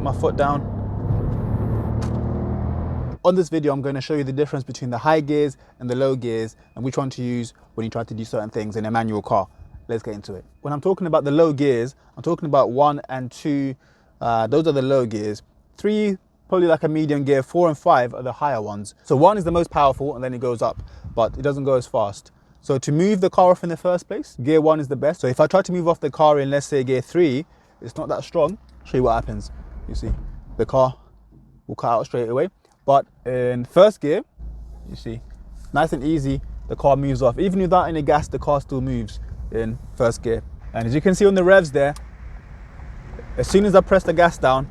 my foot down. On this video, I'm going to show you the difference between the high gears and the low gears and which one to use when you try to do certain things in a manual car. Let's get into it. When I'm talking about the low gears, I'm talking about 1 and 2. Those are the low gears. 3, probably like a medium gear. 4 and 5 are the higher ones. So 1 is the most powerful and then it goes up, but it doesn't go as fast. So to move the car off in the first place, gear 1 is the best. So if I try to move off the car in, let's say, gear 3, it's not that strong. I'll show you what happens. You see, the car will cut out straight away. But in first gear, you see, nice and easy, the car moves off. Even without any gas, the car still moves in first gear. And as you can see on the revs there, as soon as I press the gas down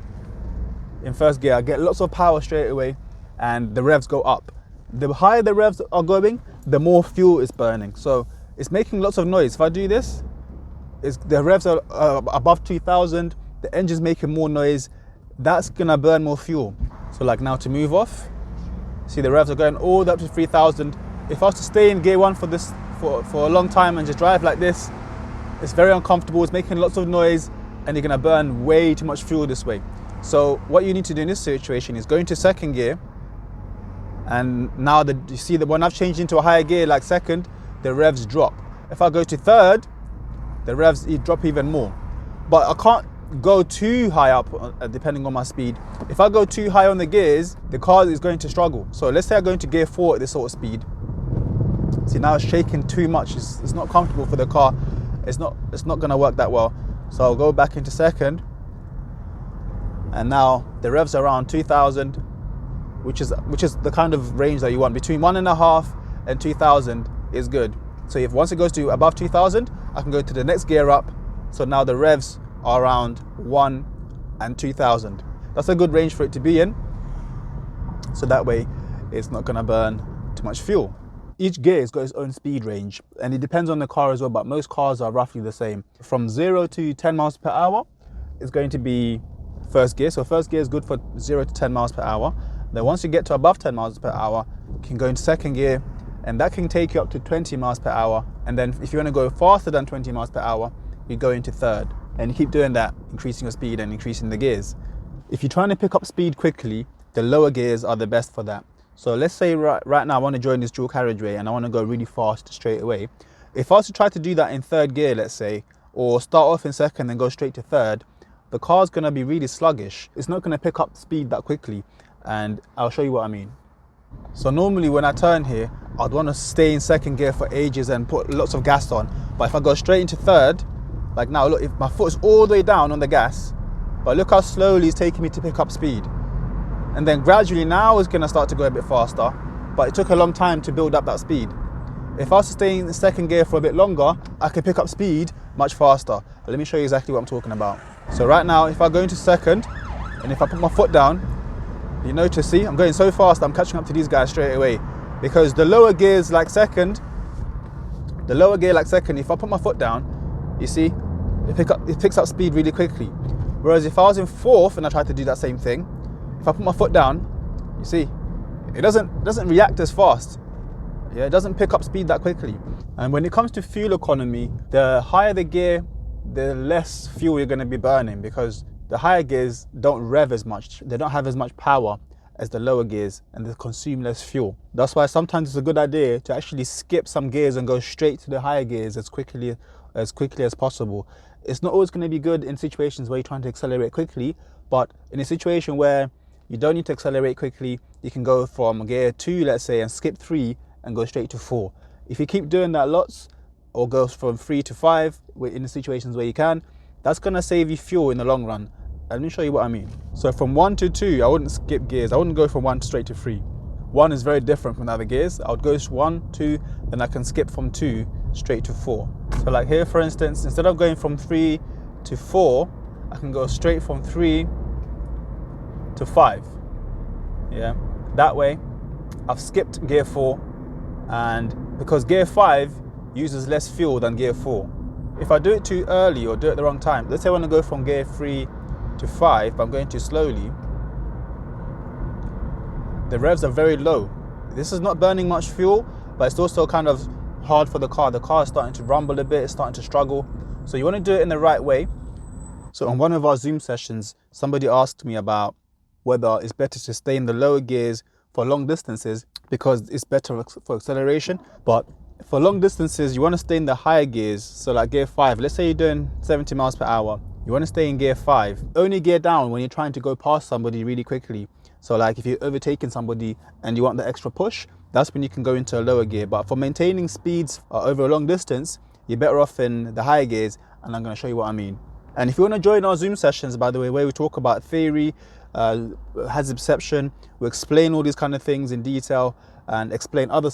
in first gear, I get lots of power straight away and the revs go up. The higher the revs are going, the more fuel is burning. So it's making lots of noise. If I do this, the revs are above 2000, the engine's making more noise. That's gonna burn more fuel. So like now to move off, see the revs are going all the way up to 3000. If I was to stay in gear 1 for a long time and just drive like this, it's very uncomfortable, it's making lots of noise and you're gonna burn way too much fuel this way. So what you need to do in this situation is go into second gear, and now you see that when I've changed into a higher gear like second, the revs drop. If I go to third, the revs drop even more. But I can't go too high up depending on my speed. If I go too high on the gears, the car is going to struggle. So let's say I go into gear 4 at this sort of speed. See, now it's shaking too much. It's not comfortable for the car. It's not going to work that well. So I'll go back into second, and now the revs are around 2000, which is the kind of range that you want. Between 1.5 and 2000 is good. So if once it goes to above 2000, I can go to the next gear up. So now the revs are around 1 and 2000. That's a good range for it to be in. So that way it's not going to burn too much fuel. Each gear has got its own speed range, and it depends on the car as well, but most cars are roughly the same. From 0 to 10 miles per hour is going to be first gear. So first gear is good for 0 to 10 miles per hour. Then once you get to above 10 miles per hour, you can go into second gear, and that can take you up to 20 miles per hour. And then if you want to go faster than 20 miles per hour, you go into third. And you keep doing that, increasing your speed and increasing the gears. If you're trying to pick up speed quickly, the lower gears are the best for that. So let's say right now I want to join this dual carriageway and I want to go really fast straight away. If I was to try to do that in third gear, let's say, or start off in second and go straight to third, the car's going to be really sluggish. It's not going to pick up speed that quickly, and I'll show you what I mean. So normally when I turn here, I'd want to stay in second gear for ages and put lots of gas on. But if I go straight into third, like now, look, if my foot is all the way down on the gas, but look how slowly it's taking me to pick up speed. And then gradually now it's going to start to go a bit faster, but it took a long time to build up that speed. If I was to stay in the second gear for a bit longer, I could pick up speed much faster. But let me show you exactly what I'm talking about. So right now, if I go into second, and if I put my foot down, you notice, see, I'm going so fast, I'm catching up to these guys straight away. Because the lower gears like second, if I put my foot down, you see, it picks up speed really quickly. Whereas if I was in fourth and I tried to do that same thing, if I put my foot down, you see, it doesn't react as fast. Yeah, it doesn't pick up speed that quickly. And when it comes to fuel economy, the higher the gear, the less fuel you're going to be burning, because the higher gears don't rev as much. They don't have as much power as the lower gears, and they consume less fuel. That's why sometimes it's a good idea to actually skip some gears and go straight to the higher gears as quickly as possible. It's not always going to be good in situations where you're trying to accelerate quickly, but in a situation where you don't need to accelerate quickly, you can go from gear 2, let's say, and skip 3 and go straight to 4. If you keep doing that lots, or go from 3 to 5 in the situations where you can, that's going to save you fuel in the long run. And let me show you what I mean. So from 1 to 2, I wouldn't skip gears. I wouldn't go from 1 straight to 3. 1 is very different from the other gears. I would go 1, 2, then I can skip from 2 straight to 4. So like here, for instance, instead of going from 3 to 4, I can go straight from 3 to 5. Yeah, that way I've skipped gear 4, and because gear 5 uses less fuel than gear 4. If I do it too early or do it at the wrong time, let's say I want to go from gear 3 to 5, but I'm going too slowly, the revs are very low. This is not burning much fuel, but it's also kind of hard for the car. The car is starting to rumble a bit, it's starting to struggle. So you want to do it in the right way. So on one of our Zoom sessions, somebody asked me about whether it's better to stay in the lower gears for long distances because it's better for acceleration. But for long distances, you want to stay in the higher gears. So like gear 5, let's say you're doing 70 miles per hour. You want to stay in gear 5. Only gear down when you're trying to go past somebody really quickly. So like if you're overtaking somebody and you want the extra push, that's when you can go into a lower gear. But for maintaining speeds over a long distance, you're better off in the higher gears, and I'm going to show you what I mean. And if you want to join our Zoom sessions, by the way, where we talk about theory, hazard perception, we explain all these kind of things in detail and explain other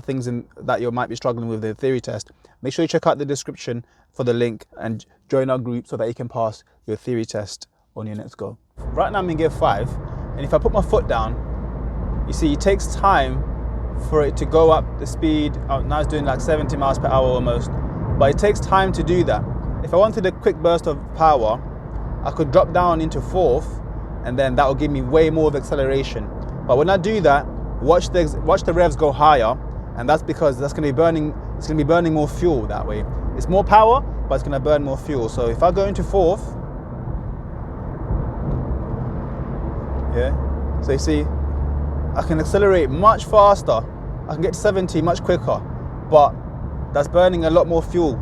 things that you might be struggling with the theory test, make sure you check out the description for the link and join our group so that you can pass your theory test on your next go. Right now I'm in gear 5, and if I put my foot down, you see it takes time for it to go up the speed. Now it's doing like 70 miles per hour almost, but it takes time to do that. If I wanted a quick burst of power, I could drop down into 4th, and then that will give me way more of acceleration. But when I do that, watch the revs go higher, and that's because it's going to be burning more fuel that way. It's more power, but it's going to burn more fuel. So if I go into 4th, yeah, so you see, I can accelerate much faster. I can get to 70 much quicker, but that's burning a lot more fuel.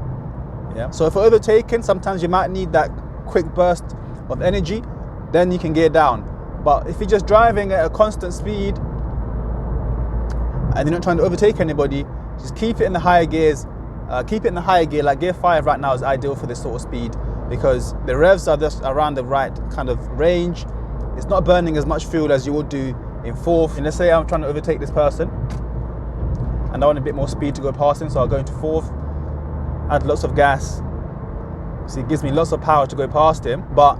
Yeah. So if you're overtaking, sometimes you might need that quick burst of energy, then you can gear down. But if you're just driving at a constant speed and you're not trying to overtake anybody, just keep it in the higher gears. Keep it in the higher gear. Like gear 5 right now is ideal for this sort of speed because the revs are just around the right kind of range. It's not burning as much fuel as you would do in 4th. And let's say I'm trying to overtake this person and I want a bit more speed to go past him, so I'll go into 4th, add lots of gas. So it gives me lots of power to go past him. But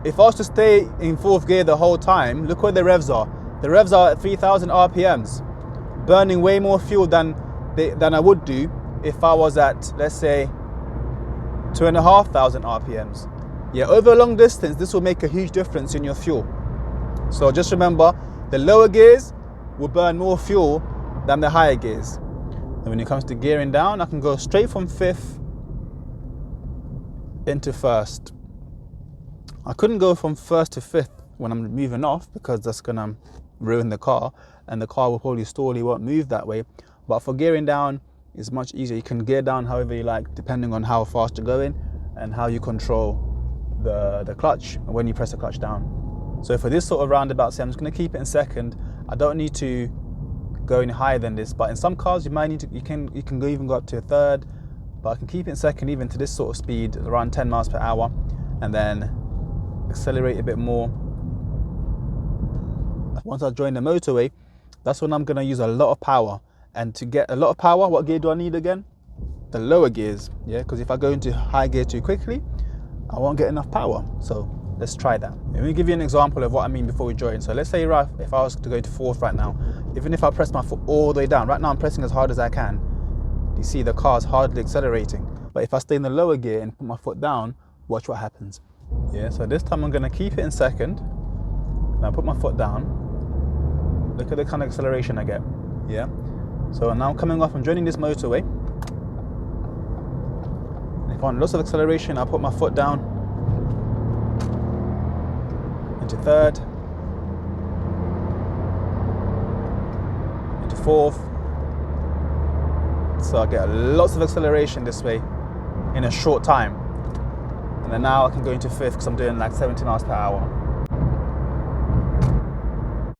if I was to stay in 4th gear the whole time, look where the revs are. The revs are at 3,000 RPMs, burning way more fuel than I would do if I was at, let's say, 2,500 RPMs. Yeah, over a long distance, this will make a huge difference in your fuel. So just remember, the lower gears will burn more fuel than the higher gears. And when it comes to gearing down, I can go straight from 5th into 1st. I couldn't go from 1st to 5th when I'm moving off because that's gonna ruin the car and the car will probably stall, it won't move that way. But for gearing down, it's much easier. You can gear down however you like, depending on how fast you're going and how you control the clutch when you press the clutch down. So for this sort of roundabout, I'm just gonna keep it in 2nd. I don't need to go any higher than this, but in some cars you might need to, you can even go up to 3rd, but I can keep it in 2nd even to this sort of speed, around 10 miles per hour, and then accelerate a bit more. Once I join the motorway, that's when I'm going to use a lot of power. And to get a lot of power, what gear do I need again? The lower gears, yeah, because if I go into high gear too quickly, I won't get enough power. So let's try that. Let me give you an example of what I mean before we join. So let's say if I was to go to 4th right now, even if I press my foot all the way down, right now I'm pressing as hard as I can. You see the car's hardly accelerating. But if I stay in the lower gear and put my foot down, watch what happens. Yeah, so this time I'm going to keep it in 2nd. Now put my foot down. Look at the kind of acceleration I get. Yeah. So now I'm coming off, I'm joining this motorway. If I want lots of acceleration, I'll put my foot down into 3rd, into 4th. So I get lots of acceleration this way in a short time. And then now I can go into 5th because I'm doing like 70 miles per hour.